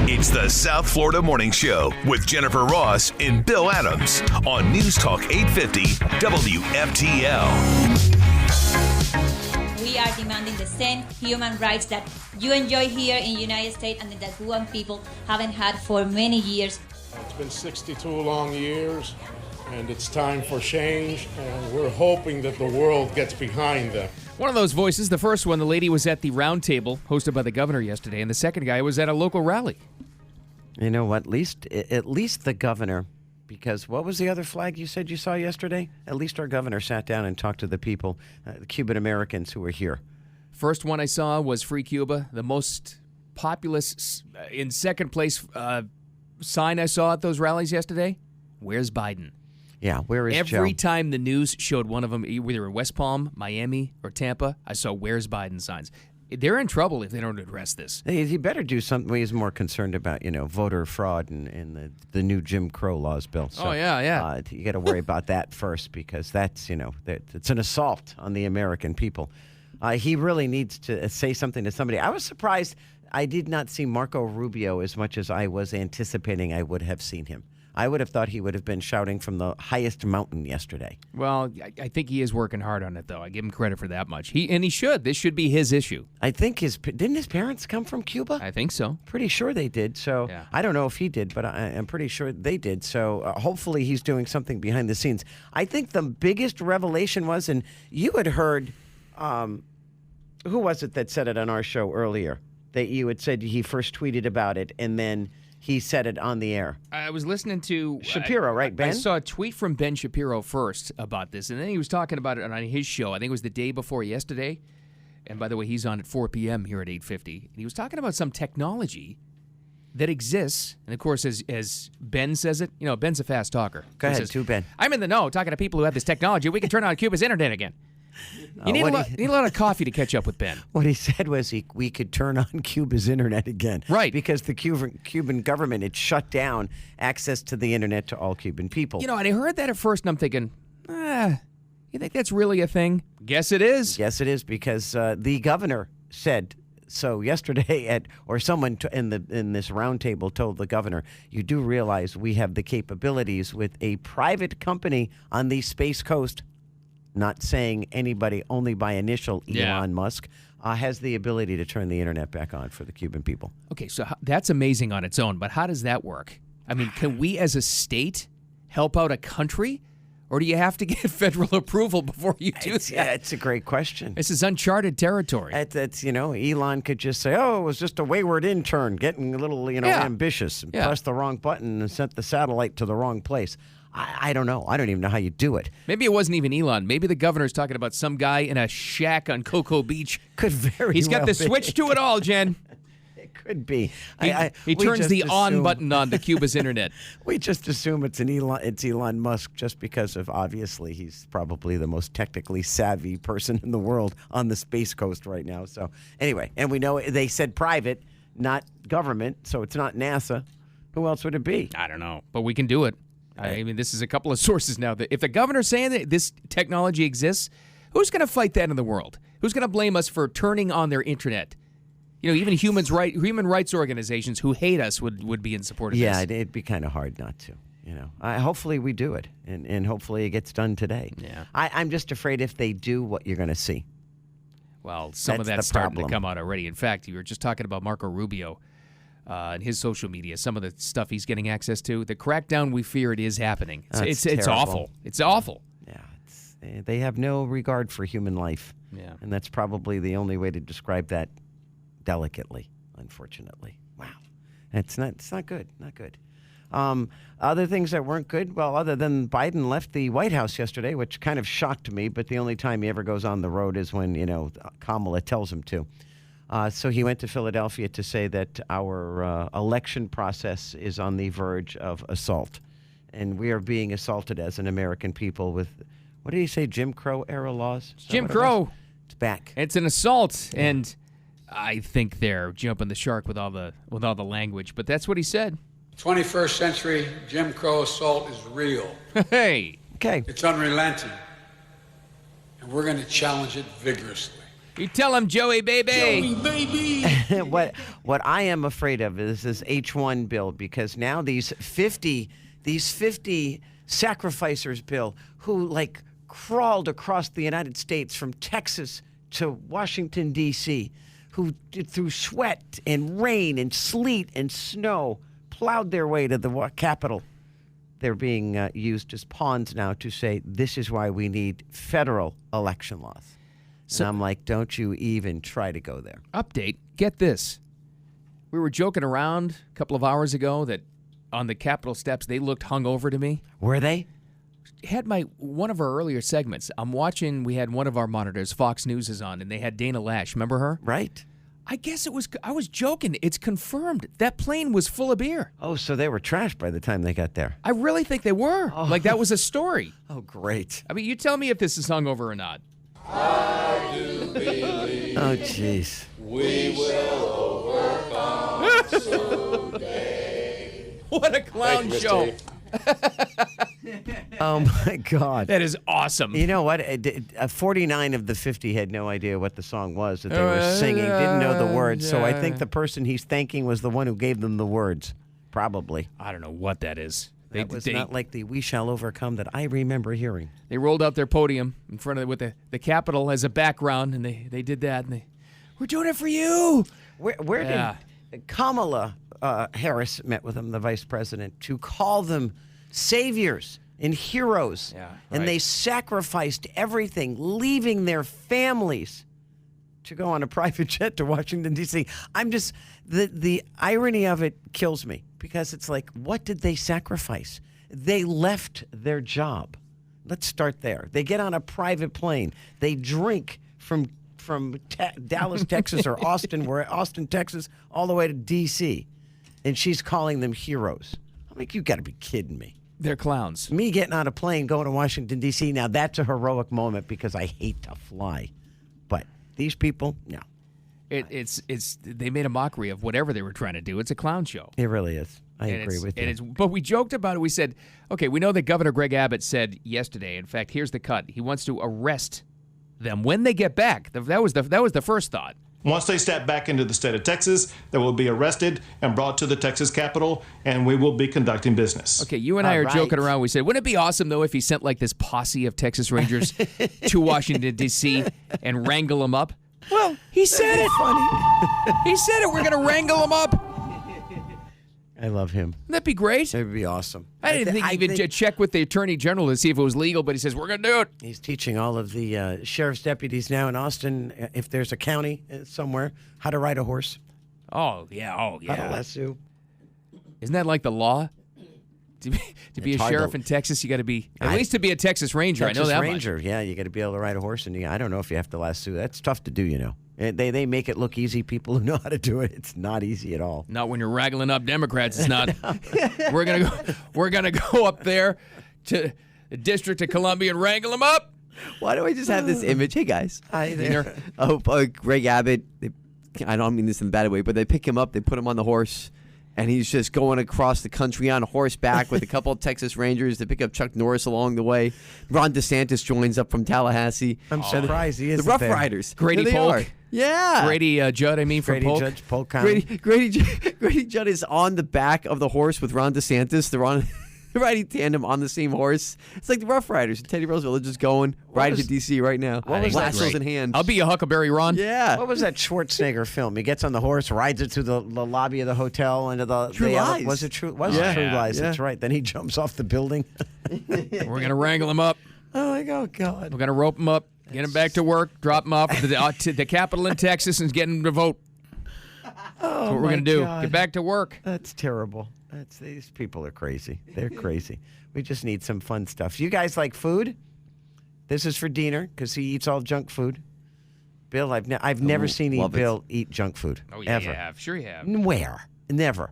It's the South Florida Morning Show with Jennifer Ross and Bill Adams on News Talk 850 WFTL. We are demanding the same human rights that you enjoy here in the United States and that Cuban people haven't had for many years. It's been 62 long years, and it's time for change, and we're hoping that the world gets behind them. One of those voices, the first one, the lady was at the round table hosted by the governor yesterday, and the second guy was at a local rally. You know what? At least the governor, because what was the other flag you said you saw yesterday? At least our governor sat down and talked to the people, the Cuban Americans who were here. First one I saw was Free Cuba, the most populous, in second place sign I saw at those rallies yesterday. Where's Biden? Yeah, where is Every Joe? time the news showed one of them, either in West Palm, Miami, or Tampa, I saw Where's Biden signs. They're in trouble if they don't address this. He better do something. He's more concerned about, voter fraud and the new Jim Crow laws, Bill. So, yeah. You got to worry about that first, because that's, it's an assault on the American people. He really needs to say something to somebody. I was surprised I did not see Marco Rubio as much as I was anticipating I would have seen him. I would have thought he would have been shouting from the highest mountain yesterday. Well, I think he is working hard on it, though. I give him credit for that much. He should. This should be his issue. I think didn't his parents come from Cuba? I think so. Pretty sure they did. So yeah. I don't know if he did, but I'm pretty sure they did. So hopefully he's doing something behind the scenes. I think the biggest revelation was, and you had heard, who was it that said it on our show earlier? That you had said he first tweeted about it, and then he said it on the air. I was listening to Shapiro, right, Ben? I saw a tweet from Ben Shapiro first about this, and then he was talking about it on his show. I think it was the day before yesterday. And by the way, he's on at 4 p.m. here at 8:50. And he was talking about some technology that exists. And of course, as Ben says it, Ben's a fast talker. Go ahead, Ben. I'm in the know, talking to people who have this technology. We can turn on Cuba's internet again. You need a lot of coffee to catch up with Ben. What he said was we could turn on Cuba's internet again. Right. Because the Cuban government had shut down access to the internet to all Cuban people. And I heard that at first, and I'm thinking, you think that's really a thing? Guess it is. Yes, it is, because the governor said so yesterday someone in this roundtable told the governor, you do realize we have the capabilities with a private company on the Space Coast, not saying anybody, only by initial, Elon Musk, has the ability to turn the internet back on for the Cuban people. Okay, so that's amazing on its own, but how does that work? I mean, can we as a state help out a country? Or do you have to get federal approval before you do that? Yeah, it's a great question. This is uncharted territory. That's Elon could just say, it was just a wayward intern getting a little, ambitious, and pressed the wrong button and sent the satellite to the wrong place. I don't know. I don't even know how you do it. Maybe it wasn't even Elon. Maybe the governor's talking about some guy in a shack on Cocoa Beach. Could very He's got well the be. switch to it all, Jen. It could be. He turns the on button on to Cuba's internet. We just assume it's Elon Musk just because of, obviously, he's probably the most technically savvy person in the world on the Space Coast right now. So anyway, and we know they said private, not government, so it's not NASA. Who else would it be? I don't know, but we can do it. I mean, this is a couple of sources now. If the governor's saying that this technology exists, who's going to fight that in the world? Who's going to blame us for turning on their internet? Even human rights organizations who hate us would be in support of this. Yeah, it'd be kind of hard not to. Hopefully we do it, and hopefully it gets done today. Yeah. I'm just afraid if they do, what you're going to see. Well, some of that's starting to come out already. In fact, you were just talking about Marco Rubio. And his social media, some of the stuff he's getting access to, the crackdown we fear it is happening. It's awful. It's awful. Yeah, they have no regard for human life. Yeah, and that's probably the only way to describe that delicately. Unfortunately, wow, it's not good. Not good. Other things that weren't good, well, other than Biden left the White House yesterday, which kind of shocked me. But the only time he ever goes on the road is when Kamala tells him to. So he went to Philadelphia to say that our election process is on the verge of assault. And we are being assaulted as an American people with, what did he say, Jim Crow era laws? Jim Crow. It's back. It's an assault. Yeah. And I think they're jumping the shark with all the language. But that's what he said. 21st century Jim Crow assault is real. Hey. Okay. It's unrelenting. And we're going to challenge it vigorously. You tell him, Joey, baby. Joey, baby. what I am afraid of is this H1 bill, because now these 50 sacrificers, Bill, who like crawled across the United States from Texas to Washington, D.C., who through sweat and rain and sleet and snow plowed their way to the Capitol. They're being used as pawns now to say this is why we need federal election laws. So, and I'm like, don't you even try to go there. Update, get this. We were joking around a couple of hours ago that on the Capitol steps, they looked hungover to me. Were they? Had one of our earlier segments. I'm watching, we had one of our monitors, Fox News is on, and they had Dana Lash. Remember her? Right. I guess I was joking. It's confirmed. That plane was full of beer. Oh, so they were trashed by the time they got there. I really think they were. Oh. Like that was a story. Oh, great. I mean, you tell me if this is hungover or not. I do believe. Oh, jeez. We will overcome someday. What a clown show. Oh, my God. That is awesome. You know what? 49 of the 50 had no idea what the song was that they were singing, didn't know the words. So I think the person he's thanking was the one who gave them the words, probably. I don't know what that is. That was not like the "We Shall Overcome" that I remember hearing. They rolled out their podium in front of with the Capitol as a background, and they did that, and we're doing it for you. Where did Kamala Harris met with them, the vice president, to call them saviors and heroes, and they sacrificed everything, leaving their families to go on a private jet to Washington, D.C. I'm just, the irony of it kills me, because it's like, what did they sacrifice? They left their job. Let's start there. They get on a private plane. They drink from Dallas, Texas, or Austin, Texas, all the way to D.C., and she's calling them heroes. I'm like, you got to be kidding me. They're clowns. Me getting on a plane going to Washington, D.C., now that's a heroic moment because I hate to fly. But these people, no. It's they made a mockery of whatever they were trying to do. It's a clown show. It really is. I agree with you. But we joked about it. We said, okay, we know that Governor Greg Abbott said yesterday, in fact, here's the cut. He wants to arrest them when they get back. That was the first thought. Once they step back into the state of Texas, they will be arrested and brought to the Texas Capitol, and we will be conducting business. Okay, you and I are joking around. We said, wouldn't it be awesome, though, if he sent like this posse of Texas Rangers to Washington, D.C. and wrangle them up? Well, he said it. Funny. He said it. We're going to wrangle them up. I love him. Wouldn't that be great? That would be awesome. I didn't think he even check with the Attorney General to see if it was legal, but he says, we're going to do it. He's teaching all of the sheriff's deputies now in Austin, if there's a county somewhere, how to ride a horse. Oh, yeah. How to lasso. Isn't that like the law? To be a sheriff in Texas, you got to be, at least to be a Texas Ranger. Texas I know that Ranger, much. Yeah, you got to be able to ride a horse, and I don't know if you have to lasso. That's tough to do, you know. They make it look easy. People who know how to do it, it's not easy at all. Not when you're wrangling up Democrats. It's not. We're gonna go up there to the District of Columbia and wrangle them up. Why do I just have this image? Hey guys, hi there. Greg Abbott. I don't mean this in a bad way, but they pick him up, they put him on the horse, and he's just going across the country on horseback with a couple of Texas Rangers. They pick up Chuck Norris along the way. Ron DeSantis joins up from Tallahassee. I'm surprised he isn't the Rough there. Riders. Grady Polk. Yeah. Grady Judd, from Grady Polk. Judge, Polk County. Grady Judd is on the back of the horse with Ron DeSantis. They're on riding tandem on the same horse. It's like the Rough Riders. Teddy Roosevelt are just going riding to D.C. right now. Lassos in hand. I'll be your Huckleberry Ron. Yeah. What was that Schwarzenegger film? He gets on the horse, rides it through the lobby of the hotel into the True Lies. Was it True? True Lies? Yeah. That's right. Then he jumps off the building. We're gonna wrangle him up. Oh my God! We're gonna rope him up, get him back to work, drop him off to the Capitol in Texas, and get him to vote. That's what we're gonna do. God. Get back to work. That's terrible. These people are crazy. They're crazy. We just need some fun stuff. You guys like food? This is for Diener because he eats all junk food. Bill, I've never seen Bill eat junk food. Oh yeah, ever. you have. Sure you have. Where? Never.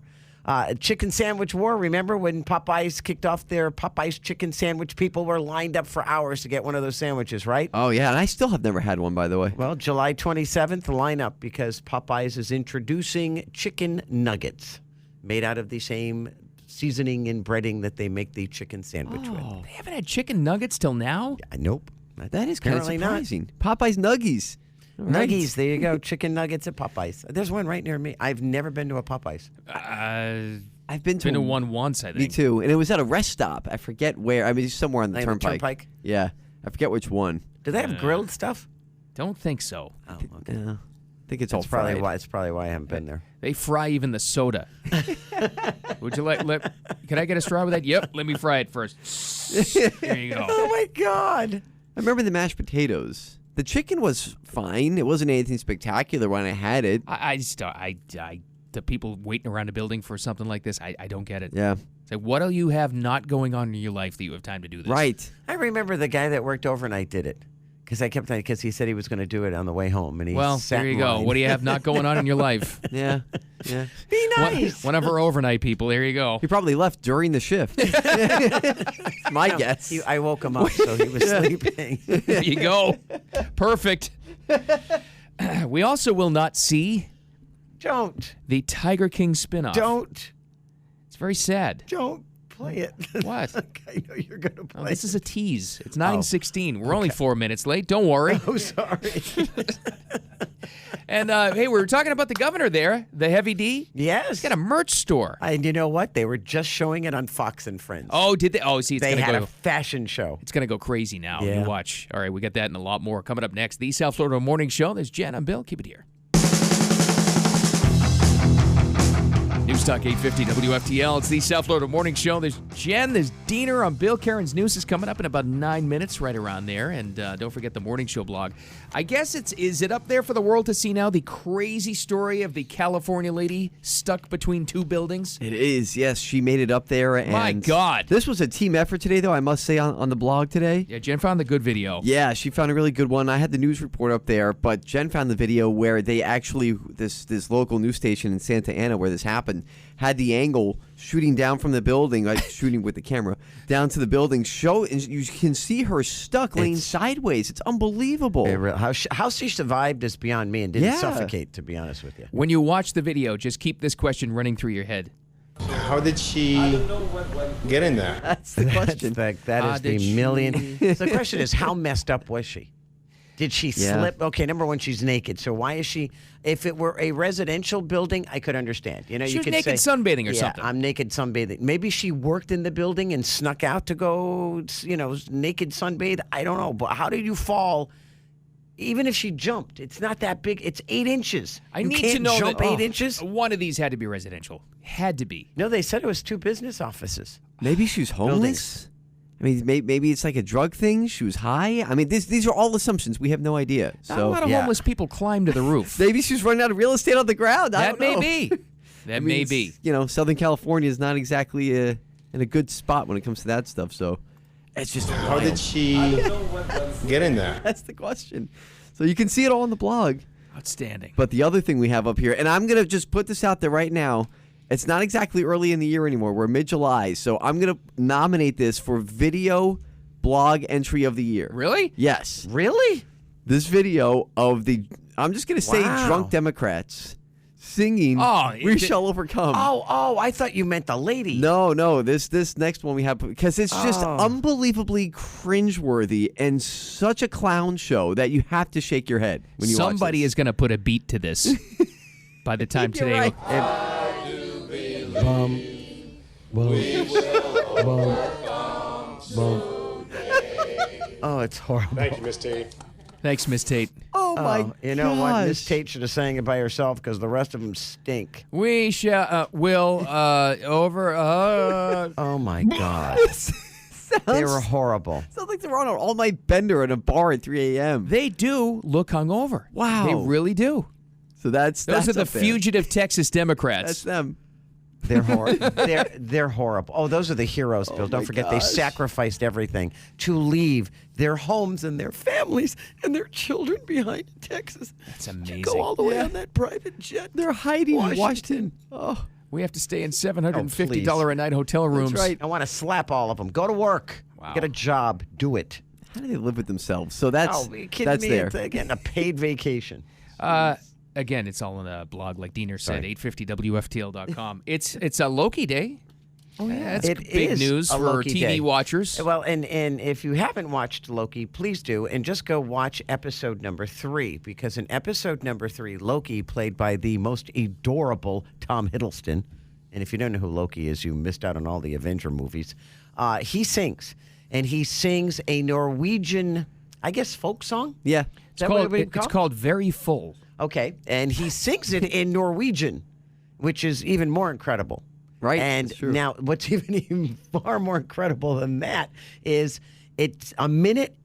Chicken sandwich war. Remember when Popeyes kicked off their Popeyes chicken sandwich? People were lined up for hours to get one of those sandwiches, right? Oh, yeah, and I still have never had one, by the way. Well, July 27th, line up because Popeyes is introducing chicken nuggets made out of the same seasoning and breading that they make the chicken sandwich with. They haven't had chicken nuggets till now? Nope. That is kind of Apparently not. surprising. Popeye's Nuggies. right. Nuggies, there you go. Chicken nuggets at Popeyes. There's one right near me. I've never been to a Popeyes. I've been to one once, I think. Me too. And it was at a rest stop. I forget where. I mean, somewhere on the Like the Turnpike? Yeah. I forget which one. Do they have grilled stuff? Don't think so. Oh, okay. Yeah. I think it's all That's probably fried. why. It's probably why I haven't been there. They fry even the soda. Would you can I get a straw with that? Yep, let me fry it first. There you go. Oh my God! I remember the mashed potatoes. The chicken was fine. It wasn't anything spectacular when I had it. The people waiting around a building for something like this, I don't get it. Yeah. It's like, what do you have not going on in your life that you have time to do this? Right. I remember the guy that worked overnight did it because he said he was going to do it on the way home, and he sat there you in go. line. What do you have not going on in your life? Yeah. Yeah. Be nice. One of our overnight people. There you go. He probably left during the shift. My guess. I woke him up, so he was sleeping. There you go. Perfect. We also will not see Don't. the Tiger King spinoff. Don't. It's very sad. Don't play it. What? I know you're going to play This is a tease. It's 9:16. We're only 4 minutes late. Don't worry. Oh, sorry. And, hey, we were talking about the governor there, the Heavy D. Yes. He's got a merch store. And you know what? They were just showing it on Fox and Friends. Oh, did they? Oh, see, it's They going to had go. a fashion show. It's going to go crazy now. Yeah. You watch. All right, we got that and a lot more coming up next. The South Florida Morning Show. There's Jen. I'm Bill. Keep it here. News Talk 850 WFTL. It's the South Florida Morning Show. There's Jen, there's Diener. I'm Bill. Karen's News is coming up in about 9 minutes, right around there. And don't forget the Morning Show blog. I guess is it up there for the world to see now, the crazy story of the California lady stuck between two buildings? It is, yes. She made it up there. And My God. This was a team effort today, though, I must say, on the blog today. Yeah, Jen found the good video. Yeah, she found a really good one. I had the news report up there, but Jen found the video where they actually, this local news station in Santa Ana where this happened, had the angle shooting down from the building, like shooting with the camera, down to the building, and you can see her stuck laying sideways. It's unbelievable. How she survived is beyond me and didn't suffocate, to be honest with you. When you watch the video, just keep this question running through your head. How did she get in there? That's the question. That is the million. So the question is, how messed up was she? Did she slip? Okay, number one, she's naked. So why is she? If it were a residential building, I could understand. You know, She you was could naked say, sunbathing or something. I'm naked sunbathing. Maybe she worked in the building and snuck out to go, naked sunbathe. I don't know. But how did you fall? Even if she jumped, it's not that big. It's 8 inches. I You need can't to know jump that 8 inches. One of these had to be residential. Had to be. No, they said it was 2 business offices. Maybe she was homeless. I mean, maybe it's like a drug thing. She was high. I mean, these are all assumptions. We have no idea. Not a lot of homeless people climb to the roof. Maybe she's running out of real estate on the ground. I That don't know. may be. That may be. Southern California is not exactly in a good spot when it comes to that stuff. So it's just How did she get in there? That's the question. So you can see it all on the blog. Outstanding. But the other thing we have up here, and I'm going to just put this out there right now. It's not exactly early in the year anymore. We're mid-July. So I'm going to nominate this for Video Blog Entry of the Year. Really? Yes. Really? This video of I'm just going to say drunk Democrats singing We Shall Overcome. Oh, I thought you meant the lady. No, this next one we have, because it's just unbelievably cringeworthy and such a clown show that you have to shake your head when you watch Somebody this. is going to put a beat to this by the time You're today. right. Oh, it's horrible. Thank you, Miss Tate. Thanks, Miss Tate. Oh my You know what? Miss gosh. Tate should have sang it by herself because the rest of them stink. We shall over. Oh my God. They were horrible. Sounds like they're on an all-night bender at a bar at 3 a.m. They do look hungover. Wow. They really do. So that's Those are the up there. fugitive Texas Democrats. That's them. They're horrible. they're horrible. Oh, those are the heroes, Bill. Don't my forget, they gosh. sacrificed everything to leave their homes and their families and their children behind in Texas. That's To amazing. go all the way on that private jet. They're hiding in Washington. Washington. Oh, We have to stay in $750 please. a night hotel rooms. that's right. I want to slap all of them. Go to work. Wow. Get a job. Do it. How do they live with themselves? So that's Oh, are you kidding that's me? there. It's, again, a paid vacation. Again, it's all in the blog, like Diener said, 850wftl.com. It's a Loki day. Oh yeah, That's big news a for Loki TV day. watchers. Well, and if you haven't watched Loki, please do, and just go watch episode number 3, because in episode number 3, Loki, played by the most adorable Tom Hiddleston, and if you don't know who Loki is, you missed out on all the Avenger movies. He sings, and he sings a Norwegian, I guess, folk song. Yeah. It's called Very Full. Okay, and he sings it in Norwegian, which is even more incredible. Right, And that's true. now what's even far more incredible than that is it's a minute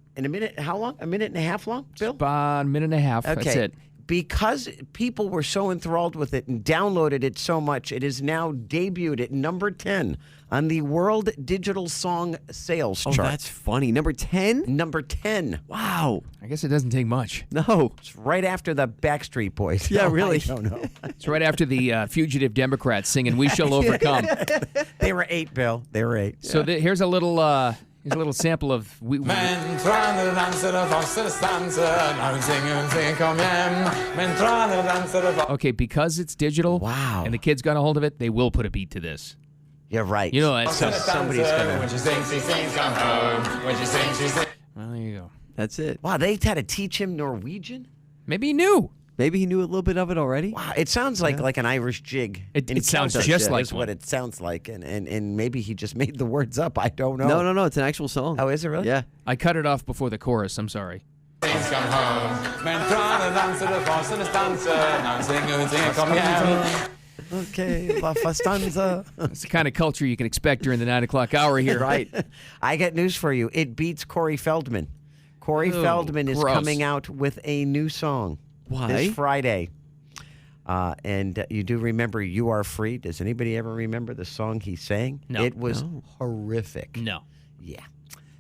how long? A minute and a half long, Bill? About a minute and a half. Okay. That's it. Because people were so enthralled with it and downloaded it so much, it is now debuted at number 10 on the World Digital Song Sales Oh, chart. that's funny. Number 10? Number 10. Wow. I guess it doesn't take much. No. It's right after the Backstreet Boys. Yeah, No, really. I don't know. It's right after the fugitive Democrats singing "We Shall Overcome." They were 8, Bill. They were 8. So here's a little sample of we. Men traner danser och foster stanser. När hon sing kom hem. Men traner danser och foster. Okay, because it's digital. Wow. And the kids got a hold of it, they will put a beat to this. You're right. You know that. So somebody's gonna. When she sings, come home. When she sings. Well, there you go. That's it. Wow, they had to teach him Norwegian? Maybe he knew. Maybe he knew a little bit of it already. Wow, it sounds like an Irish jig. It in sounds Celtic just like is one. what it sounds like, and maybe he just made the words up. I don't know. No. It's an actual song. Oh, is it really? Yeah. I cut it off before the chorus. I'm sorry. Sings, come home. Men traner danser och foster stanser. När hon sing kom hem. Okay, La Fastanza. It's the kind of culture you can expect during the 9 o'clock hour here. Right. I got news for you. It beats Corey Feldman. Corey Ew, Feldman is gross. coming out with a new song. Why? This Friday. And you do remember "You Are Free"? Does anybody ever remember the song he sang? No. It was horrific. No. Yeah.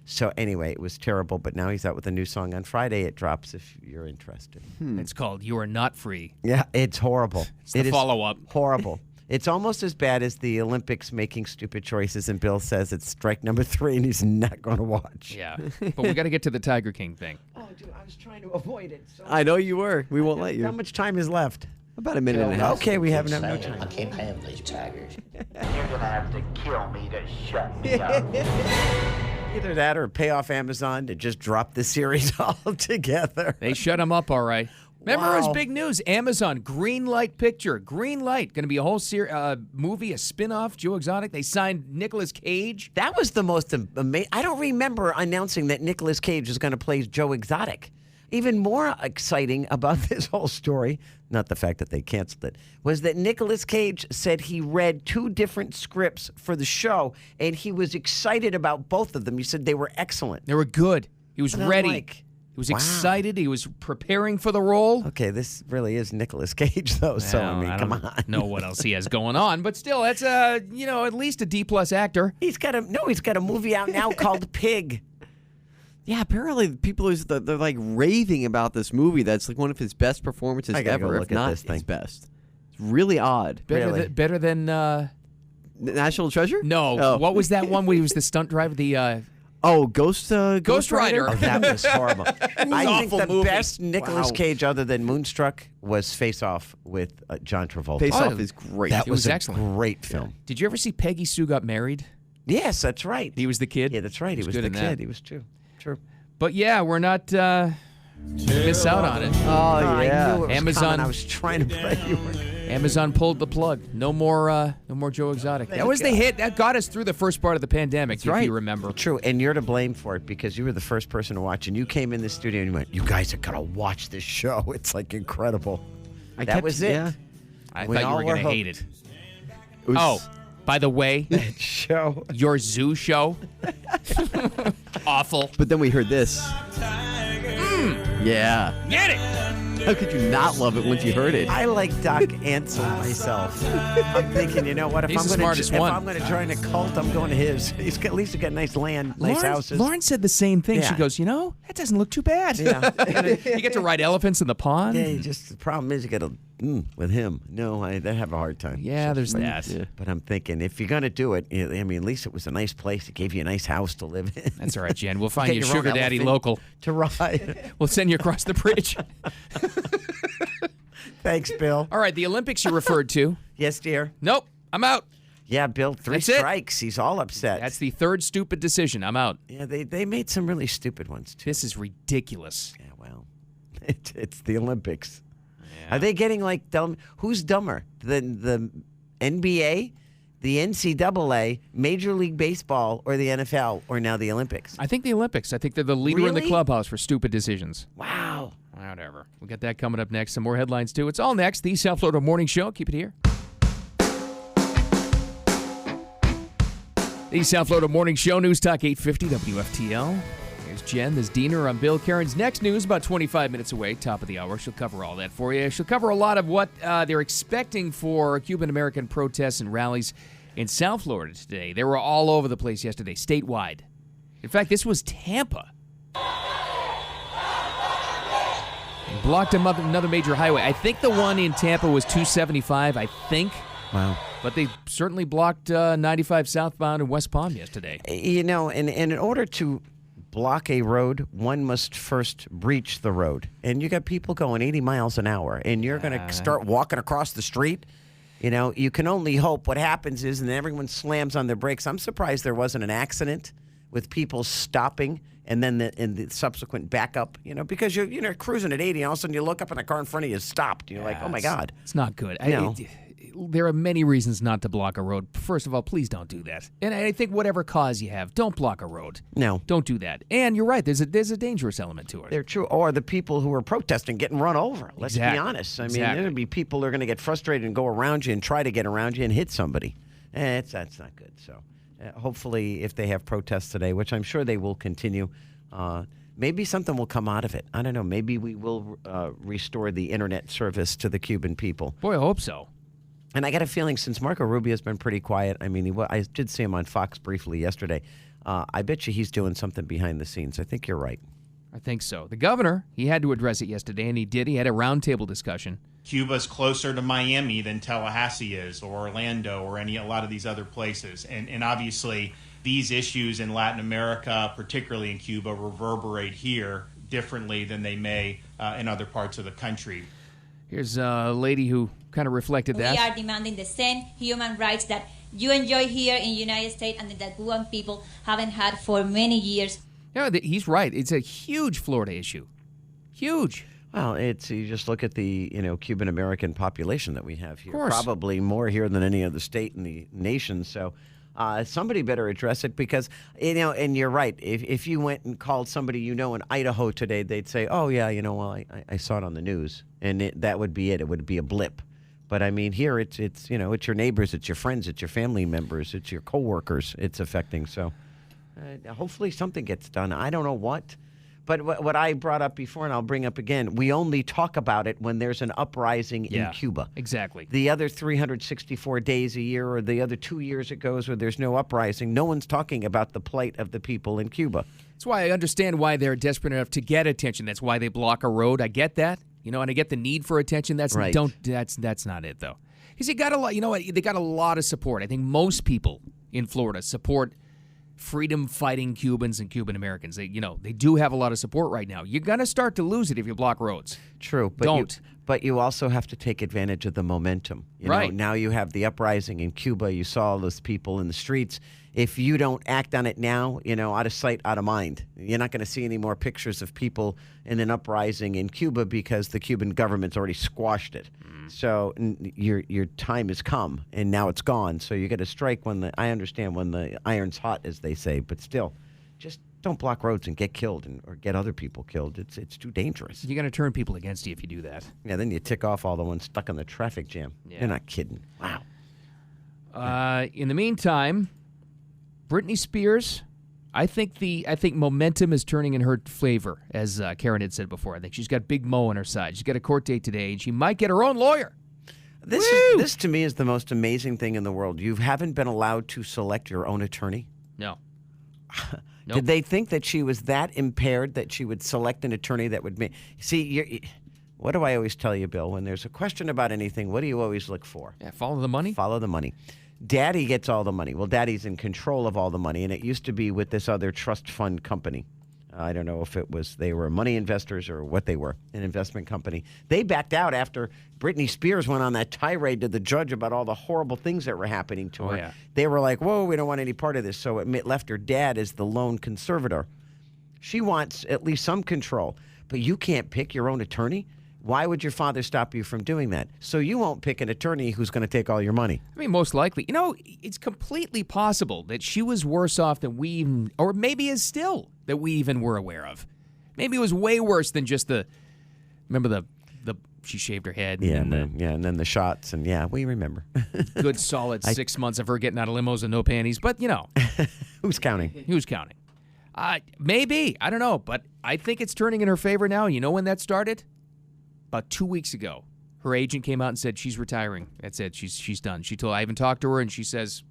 So anyway, it was terrible, but now he's out with a new song. On Friday it drops if you're interested. It's called "You Are Not Free." Yeah, it's horrible. It's the follow-up. Horrible. It's almost as bad as the Olympics making stupid choices, and Bill says it's strike number 3 and he's not going to watch. Yeah. But we got to get to the Tiger King thing. Oh, dude, I was trying to avoid it. So I know you were. We won't let you. How much time is left? About a minute and a half. Okay, we have enough no time. I can't have these tigers. You're gonna have to kill me to shut me up. Either that or pay off Amazon to just drop the series altogether. They shut him up all right. Remember, it was Wow. big news. Amazon, green light picture. Green light. Going to be a whole movie, a spin-off, Joe Exotic. They signed Nicolas Cage. That was the most amazing. I don't remember announcing that Nicolas Cage is going to play Joe Exotic. Even more exciting about this whole story, not the fact that they canceled it, was that Nicolas Cage said he read 2 different scripts for the show, and he was excited about both of them. He said they were excellent. They were good. He was And I'm ready. like, He was wow. excited. He was preparing for the role. Okay, this really is Nicolas Cage, though. So I mean, come on. don't know what else he has going on, but still, that's at least a D+ actor. He's got a movie out now called Pig. Yeah, apparently people they're like raving about this movie. That's like one of his best performances I gotta go ever, look if at not this thing. his best. It's really odd. Better than National Treasure? No. Oh. What was that one where he was the stunt driver? The Ghost Rider. Oh, that was horrible. I think awful the movie. best Nicolas Wow. Cage, other than Moonstruck, was Face Off with John Travolta. Face Off is great. That It was a excellent. great film. Did you ever see Peggy Sue Got Married? Yes, that's right. He was the kid. Yeah, that's right. He was good the in kid. that. He was true. True. But yeah, we're not miss out on it. Oh, I yeah. knew it was Amazon- coming. I was trying to play you. Amazon pulled the plug. No more Joe Exotic. That was the hit that got us through the first part of the pandemic. If you remember. True, and you're to blame for it because you were the first person to watch, and you came in the studio and you went, "You guys are gonna watch this show. It's like incredible." That was it. Yeah. I We thought you all were were going to hate hooked. it. Oh, by the way, Show. your zoo show, awful. But then we heard this. Yeah. Get it? How could you not love it once you heard it? I like Doc Ansel myself. I'm thinking, you know what? If He's the I'm going smartest to one. I'm going to join a cult, I'm going to his. At least he's got nice land, nice houses. Lauren said the same thing. She Yeah. goes, that doesn't look too bad. Yeah. You get to ride elephants in the pond. Yeah, just the problem is you got to with him. No, I have a hard time. Yeah, there's that. Yeah. But I'm thinking if you're going to do it, I mean, at least it was a nice place. It gave you a nice house to live in. That's all right, Jen. We'll find Get you a your own sugar daddy elephant local. to ride. We'll send you across the bridge. Thanks, Bill. All right, the Olympics you referred to. Yes, dear. Nope, I'm out. Yeah, Bill, 3 That's it. strikes. He's all upset. That's the third stupid decision. I'm out. Yeah, they made some really stupid ones, too. This is ridiculous. Yeah, well, it's the Olympics. Yeah. Are they getting like dumb? Who's dumber? The NBA, the NCAA, Major League Baseball, or the NFL, or now the Olympics? I think the Olympics. I think they're the leader in the Really? clubhouse for stupid decisions. Wow. Whatever. We'll get that coming up next. Some more headlines, too. It's all next. The South Florida Morning Show. Keep it here. The South Florida Morning Show, News Talk 850 WFTL. There's Jen, there's Diener, I'm Bill. Karen's next news about 25 minutes away, top of the hour. She'll cover all that for you. She'll cover a lot of what they're expecting for Cuban-American protests and rallies in South Florida today. They were all over the place yesterday, statewide. In fact, this was Tampa. Blocked another major highway. I think the one in Tampa was 275, I think. Wow. But they certainly blocked 95 southbound in West Palm yesterday. You know, and in order to block a road, one must first breach the road. And you got people going 80 miles an hour, and you're going to start walking across the street. You know, you can only hope what happens is, and everyone slams on their brakes. I'm surprised there wasn't an accident with people stopping and then the subsequent backup, you know, because you're cruising at 80, and all of a sudden you look up and the car in front of you is stopped. You're like, oh, my God. It's not good. No. There are many reasons not to block a road. First of all, please don't do that. And I think whatever cause you have, don't block a road. No. Don't do that. And you're right, there's a dangerous element to it. They're true. Or the people who are protesting getting run over. Let's be honest. I mean, there's going to be people who are going to get frustrated and go around you and try to get around you and hit somebody. That's not good. So hopefully if they have protests today, which I'm sure they will continue, maybe something will come out of it. I don't know. Maybe we will restore the internet service to the Cuban people. Boy, I hope so. And I got a feeling since Marco Rubio's been pretty quiet, I mean, I did see him on Fox briefly yesterday. I bet you he's doing something behind the scenes. I think you're right. I think so. The governor, he had to address it yesterday, and he did. He had a roundtable discussion. Cuba's closer to Miami than Tallahassee is, or Orlando, or a lot of these other places. And obviously, these issues in Latin America, particularly in Cuba, reverberate here differently than they may in other parts of the country. Here's a lady who kind of reflected that. We are demanding the same human rights that you enjoy here in the United States and that Cuban people haven't had for many years. Yeah, he's right. It's a huge Florida issue. Huge. Well, you just look at the Cuban American population that we have here. Of course. Probably more here than any other state in the nation. So somebody better address it because and you're right. If you went and called somebody in Idaho today, they'd say, "Oh yeah, I saw it on the news," and that would be it. It would be a blip. But I mean, here it's your neighbors, it's your friends, it's your family members, it's your coworkers. It's affecting. So hopefully something gets done. I don't know what. But what I brought up before, and I'll bring up again, we only talk about it when there's an uprising in Cuba. Exactly. The other 364 days a year or the other 2 years it goes where there's no uprising, no one's talking about the plight of the people in Cuba. That's why I understand why they're desperate enough to get attention. That's why they block a road. I get that. And I get the need for attention. That's right. That's not it, though. Because you got a lot. They got a lot of support. I think most people in Florida support freedom-fighting Cubans and Cuban Americans. They do have a lot of support right now. You're gonna start to lose it if you block roads. True, but but you also have to take advantage of the momentum. Right now, you have the uprising in Cuba. You saw all those people in the streets. If you don't act on it now, out of sight, out of mind. You're not going to see any more pictures of people in an uprising in Cuba because the Cuban government's already squashed it. So your time has come, and now it's gone. So you got to strike I understand when the iron's hot, as they say, but still, just don't block roads and get killed or get other people killed. It's too dangerous. You're going to turn people against you if you do that. Yeah, then you tick off all the ones stuck in the traffic jam. Yeah. You're not kidding. Wow. In the meantime, Britney Spears, I think momentum is turning in her favor, as Karen had said before. I think she's got Big Mo on her side. She's got a court date today, and she might get her own lawyer. This to me is the most amazing thing in the world. You haven't been allowed to select your own attorney? No. Nope. Did they think that she was that impaired that she would select an attorney that would make... See, what do I always tell you, Bill? When there's a question about anything, what do you always look for? Yeah, follow the money. Follow the money. Daddy gets all the money. Well, Daddy's in control of all the money, and it used to be with this other trust fund company. I don't know if they were money investors or what they were, an investment company. They backed out after Britney Spears went on that tirade to the judge about all the horrible things that were happening to her. Yeah. They were like, whoa, we don't want any part of this. So it left her dad as the lone conservator. She wants at least some control, but you can't pick your own attorney. Why would your father stop you from doing that? So you won't pick an attorney who's going to take all your money. I mean, most likely. You know, it's completely possible that she was worse off than we even, or maybe is still, that we even were aware of. Maybe it was way worse than just remember she shaved her head. And then the shots, and we remember. Good solid 6 months of her getting out of limos and no panties, but Who's counting? Who's counting? Maybe. I don't know, but I think it's turning in her favor now. You know when that started? About 2 weeks ago. Her agent came out and said she's retiring. That's it. She's done. I even talked to her, and she says,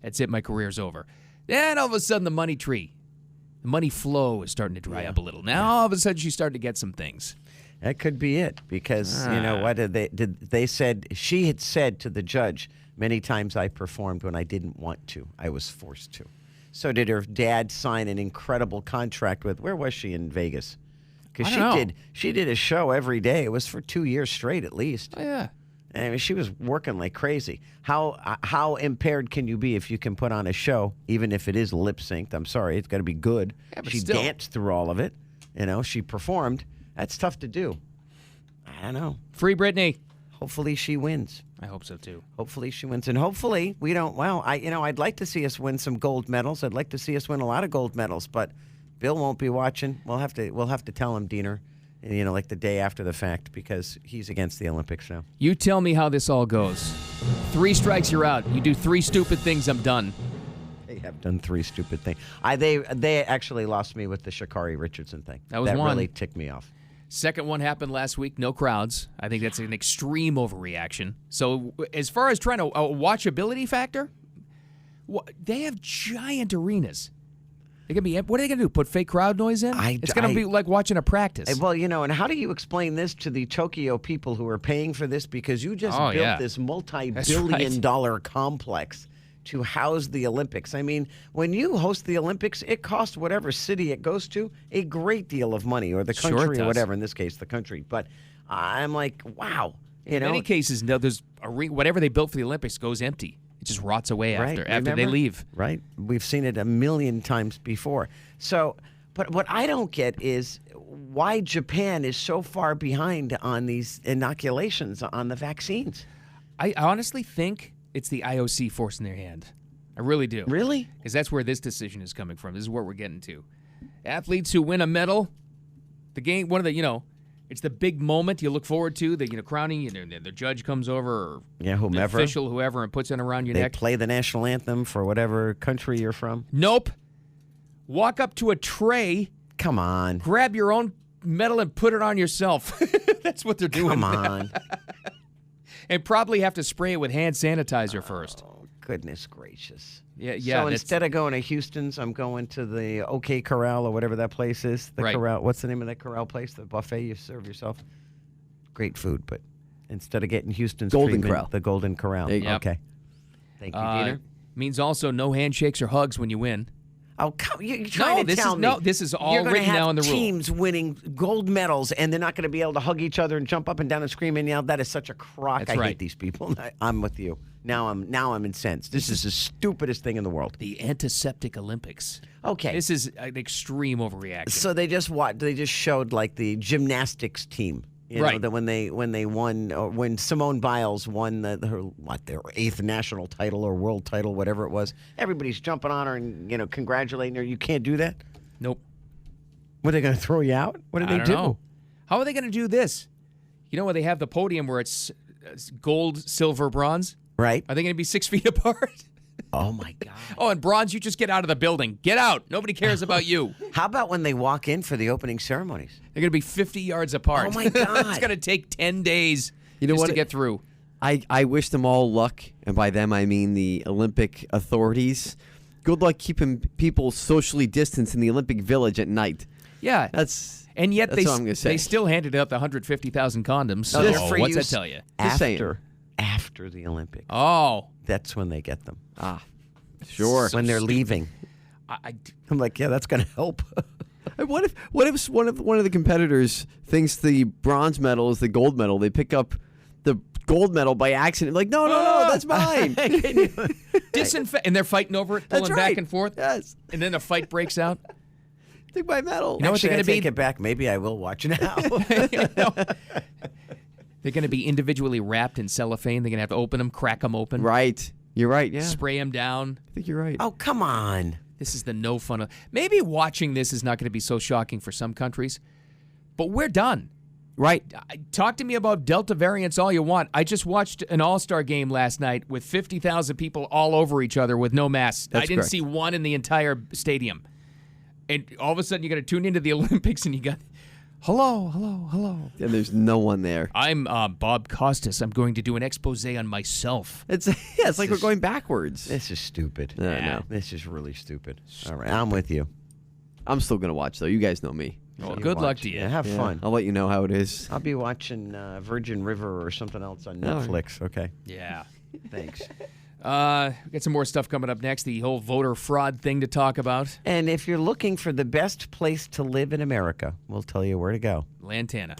that's it, my career's over. Then all of a sudden the money flow is starting to dry up a little. Now all of a sudden she's starting to get some things. That could be it, because you know what they said. She had said to the judge, many times I performed when I didn't want to. I was forced to. So did her dad sign an incredible contract with? Where was she in Vegas? Because she did a show every day. It was for 2 years straight at least. Oh yeah. I mean, she was working like crazy. How impaired can you be if you can put on a show, even if it is lip synced? I'm sorry, it's got to be good. Yeah, but she still. danced through all of it. She performed. That's tough to do. I don't know. Free Britney. Hopefully she wins. I hope so too. Hopefully she wins, and hopefully we don't. Well, I'd like to see us win some gold medals. I'd like to see us win a lot of gold medals, but Bill won't be watching. We'll have to tell him, Diener, like the day after the fact, because he's against the Olympics now. You tell me how this all goes. 3 strikes, you're out. You do 3 stupid things, I'm done. They have done 3 stupid things. They actually lost me with the Sha'Carri Richardson thing. That was one. That really ticked me off. Second one happened last week. No crowds. I think that's an extreme overreaction. So as far as trying to watchability factor, they have giant arenas. What are they going to do? Put fake crowd noise in? It's going to be like watching a practice. Well, and how do you explain this to the Tokyo people who are paying for this? Because you just built this multi-billion-dollar complex to house the Olympics. I mean, when you host the Olympics, it costs whatever city it goes to a great deal of money, or the country, or whatever, in this case, the country. But I'm like, wow. In many cases, there's whatever they built for the Olympics goes empty. It just rots away after they leave. Right. We've seen it a million times before. So, but what I don't get is why Japan is so far behind on these inoculations, on the vaccines. I honestly think it's the IOC forcing their hand. I really do. Really? Because that's where this decision is coming from. This is what we're getting to. Athletes who win a medal, the game, it's the big moment you look forward to, the crowning, the judge comes over, or whomever, the official, whoever, and puts it around your neck. They play the national anthem for whatever country you're from. Nope. Walk up to a tray. Come on. Grab your own medal and put it on yourself. That's what they're doing. Come on. And probably have to spray it with hand sanitizer first. Oh, goodness gracious. Yeah. So instead of going to Houston's, I'm going to the OK Corral, or whatever that place is. The Corral. What's the name of that Corral place? The buffet you serve yourself. Great food, but instead of getting Houston's Golden Corral. The Golden Corral. Okay. Thank you, Dieter. Means also no handshakes or hugs when you win. Oh, you're trying to tell me. No, this is all written down in the rule. Teams winning gold medals, and they're not going to be able to hug each other and jump up and down and scream and yell. That is such a crock. That's I hate these people. I'm with you. Now I'm incensed. This is the stupidest thing in the world. The antiseptic Olympics. Okay. This is an extreme overreaction. So they just showed like the gymnastics team. That when they won, when Simone Biles won their 8th national title or world title, whatever it was, everybody's jumping on her and congratulating her. You can't do that. Nope. What, are they going to throw you out? What do they do? Know. How are they going to do this? Where they have the podium where it's gold, silver, bronze? Right. Are they going to be 6 feet apart? Oh, my God. Oh, and bronze, you just get out of the building. Get out. Nobody cares about you. How about when they walk in for the opening ceremonies? They're going to be 50 yards apart. Oh, my God. It's going to take 10 days to get through. I wish them all luck, and by them I mean the Olympic authorities. Good luck keeping people socially distanced in the Olympic Village at night. Yeah. And yet that's all I'm gonna say. They still handed out the 150,000 condoms. So what's that tell you? After the Olympics. Oh. That's when they get them. Sure. When they're leaving. I'm like, yeah, that's going to help. What if one of the competitors thinks the bronze medal is the gold medal? They pick up the gold medal by accident. Like, no, that's mine. Disinfect, and they're fighting over it, pulling That's right. back and forth. Yes. And then a fight breaks out. Take my medal. You know what they're going to be? Take it back. Maybe I will watch now. They're going to be individually wrapped in cellophane. They're going to have to open them, crack them open. Right. You're right. Yeah. Spray them down. I think you're right. Oh, come on. This is the no fun of. Maybe watching this is not going to be so shocking for some countries, but we're done. Right. Talk to me about Delta variants all you want. I just watched an All-Star game last night with 50,000 people all over each other with no masks. That's I didn't correct. see one in the entire stadium. And all of a sudden, you got to tune into the Olympics, and you got, hello. And there's no one there. I'm Bob Costas. I'm going to do an expose on myself. It's like we're going backwards. This is stupid. No. This is really stupid. All right, I'm with you. I'm still going to watch, though. You guys know me. Well, You good luck watch. to you. Yeah, have fun. I'll let you know how it is. I'll be watching Virgin River or something else on Oh. Netflix. Okay. Yeah. Thanks. We got some more stuff coming up next. The whole voter fraud thing to talk about. And if you're looking for the best place to live in America, we'll tell you where to go. Lantana.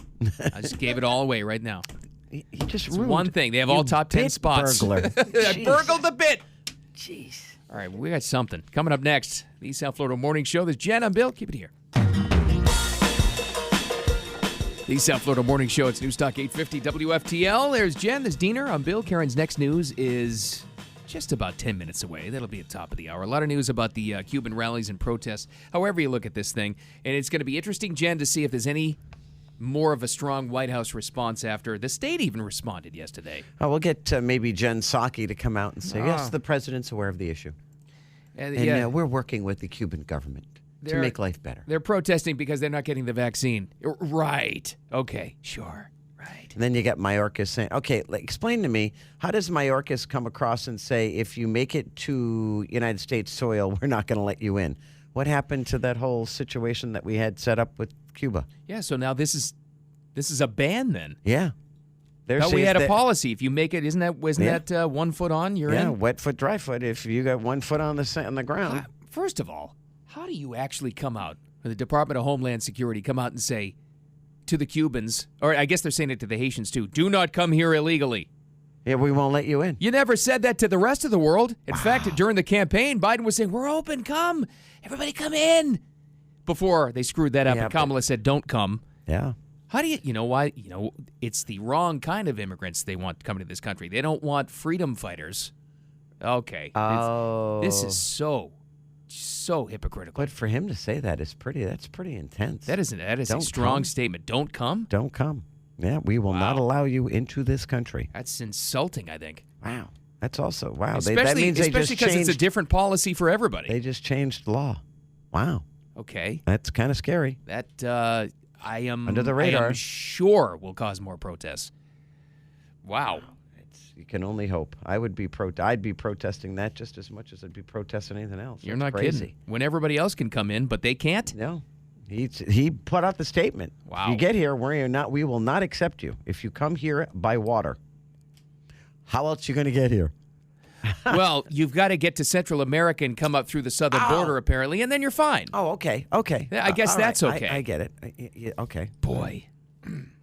I just gave it all away right now. You just It's ruined one thing. They have all you top 10 bit spots. burglar. I burgled the bit. Jeez. All right, we got something. Coming up next, the South Florida Morning Show. There's Jen. I'm Bill. Keep it here. The South Florida Morning Show. It's News Talk 850 WFTL. There's Jen. There's Diener. I'm Bill. Karen's next news is just about 10 minutes away. That'll be at the top of the hour. A lot of news about the Cuban rallies and protests, however you look at this thing. And it's going to be interesting, Jen, to see if there's any more of a strong White House response after the state even responded yesterday. Oh, we'll get maybe Jen Psaki to come out and say, yes, the president's aware of the issue. And, And we're working with the Cuban government to make life better. They're protesting because they're not getting the vaccine. Right. Okay, sure. Right. And then you get Mayorkas saying, okay, explain to me, how does Mayorkas come across and say, if you make it to United States soil, we're not going to let you in? What happened to that whole situation that we had set up with Cuba? Yeah, so now this is a ban then. Yeah. Thought we had a policy. If you make it, wasn't that 1 foot on, you're in? wet foot, dry foot. If you got 1 foot on the ground. First of all, how do you actually come out, or the Department of Homeland Security come out and say to the Cubans, or I guess they're saying it to the Haitians too, do not come here illegally? Yeah, we won't let you in. You never said that to the rest of the world. In fact, during the campaign, Biden was saying, we're open, come. Everybody come in. Before they screwed that up and Kamala said, don't come. Yeah. How do you know why? It's the wrong kind of immigrants they want coming to this country. They don't want freedom fighters. Okay. This is so hypocritical. But for him to say that's pretty intense. That is a strong statement. Don't come? Don't come. Yeah, we will not allow you into this country. That's insulting, I think. Wow. That's also, wow. Especially because it's a different policy for everybody. They just changed the law. Wow. Okay. That's kind of scary. That, I am under the radar. I am sure will cause more protests. Wow. You can only hope. I'd be protesting that just as much as I'd be protesting anything else. You're That's not crazy. kidding. When everybody else can come in, but they can't? No. He put out the statement. Wow. If you get here, we will not accept you. If you come here by water, how else are you going to get here? Well, you've got to get to Central America and come up through the southern border, apparently, and then you're fine. Oh, okay. Okay. I guess that's right. okay. I get it. Okay. Boy.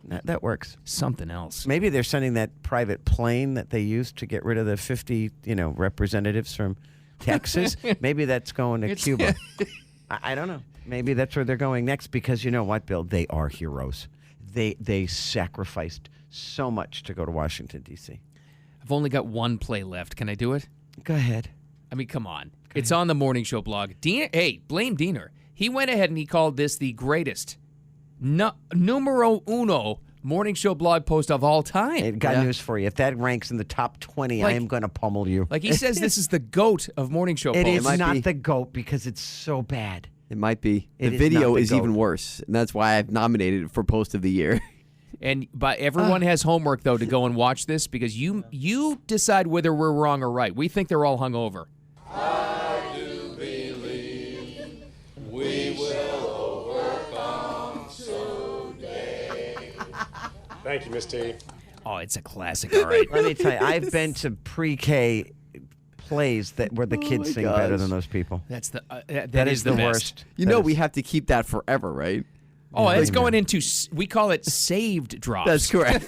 That works. Something else. Maybe they're sending that private plane that they used to get rid of the 50, representatives from Texas. Maybe that's going to Cuba. I don't know. Maybe that's where they're going next because you know what, Bill? They are heroes. They sacrificed so much to go to Washington, D.C. I've only got one play left. Can I do it? Go ahead. I mean, come on. It's on the Morning Show blog. Hey, blame Diener. He went ahead and he called this the greatest numero uno Morning Show blog post of all time. Hey, got news for you. If that ranks in the top 20, I am going to pummel you. Like he says this is the GOAT of Morning Show It posts. is not the GOAT because it's so bad. It might be. It The is video not the is GOAT. even worse, and that's why I've nominated it for Post of the Year. But everyone has homework, though, to go and watch this because you decide whether we're wrong or right. We think they're all hungover. I do believe we will overcome someday. Thank you, Miss T. Oh, it's a classic, all right. Let me tell you, I've been to pre-K plays that where the kids my sing better gosh. than those people. That's the That is the best. worst. You know we have to keep that forever, right? Oh, it's going into, we call it saved drops. That's correct.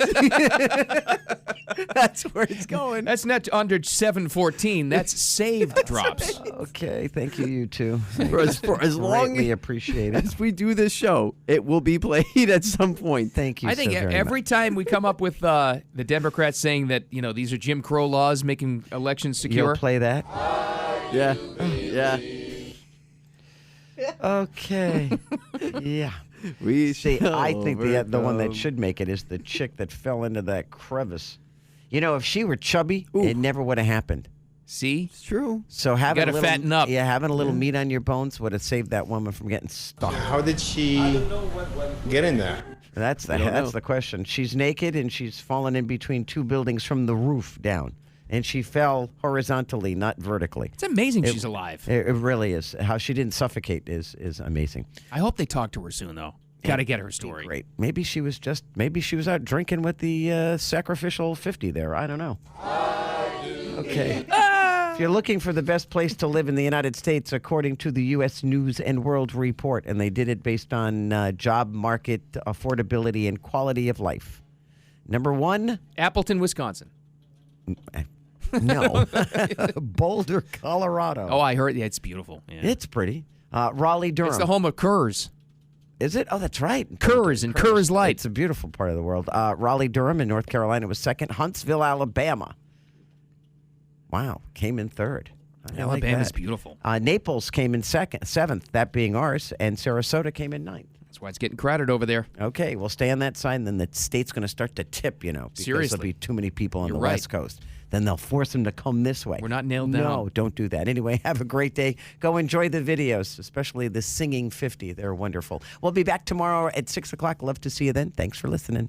That's where it's going. That's not under 714. That's saved drops. Okay, thank you, you two. For as long Greatly appreciate it. as we do this show, it will be played at some point. Thank you. I think so very every much. time we come up with the Democrats saying that, these are Jim Crow laws making elections secure. You'll play that. Yeah. Yeah. Okay. Yeah. We See, I think the one overcome. that should make it is the chick that fell into that crevice. If she were chubby, it never would have happened. See? It's true. So having gotta a little, fatten up. Yeah, having a little meat on your bones would have saved that woman from getting stuck. How did she get in there? That's don't know. the question. She's naked and she's fallen in between two buildings from the roof down, and she fell horizontally, not vertically. It's amazing she's alive. It really is. How she didn't suffocate is amazing. I hope they talk to her soon, though. Got to get her story. Great. Maybe she was out drinking with the sacrificial 50 there. I don't know. Okay. If you're looking for the best place to live in the United States, according to the U.S. News and World Report, and they did it based on job market affordability and quality of life. Number 1, Appleton, Wisconsin. no, Boulder, Colorado. Oh, I heard. Yeah, it's beautiful. Yeah. It's pretty. Raleigh, Durham. It's the home of Kerrs. Is it? Oh, that's right. Kerrs and Kerrs Light. It's a beautiful part of the world. Raleigh, Durham in North Carolina was second. Huntsville, Alabama. Wow, came in third. I like Alabama's that. beautiful. Naples came in seventh, that being ours, and Sarasota came in ninth. That's why it's getting crowded over there. Okay, we'll stay on that side, and then the state's going to start to tip, because Seriously. there'll be too many people on You're the right. West Coast. Then they'll force them to come this way. We're not nailed down. No, don't do that. Anyway, have a great day. Go enjoy the videos, especially the Singing 50. They're wonderful. We'll be back tomorrow at 6 o'clock. Love to see you then. Thanks for listening.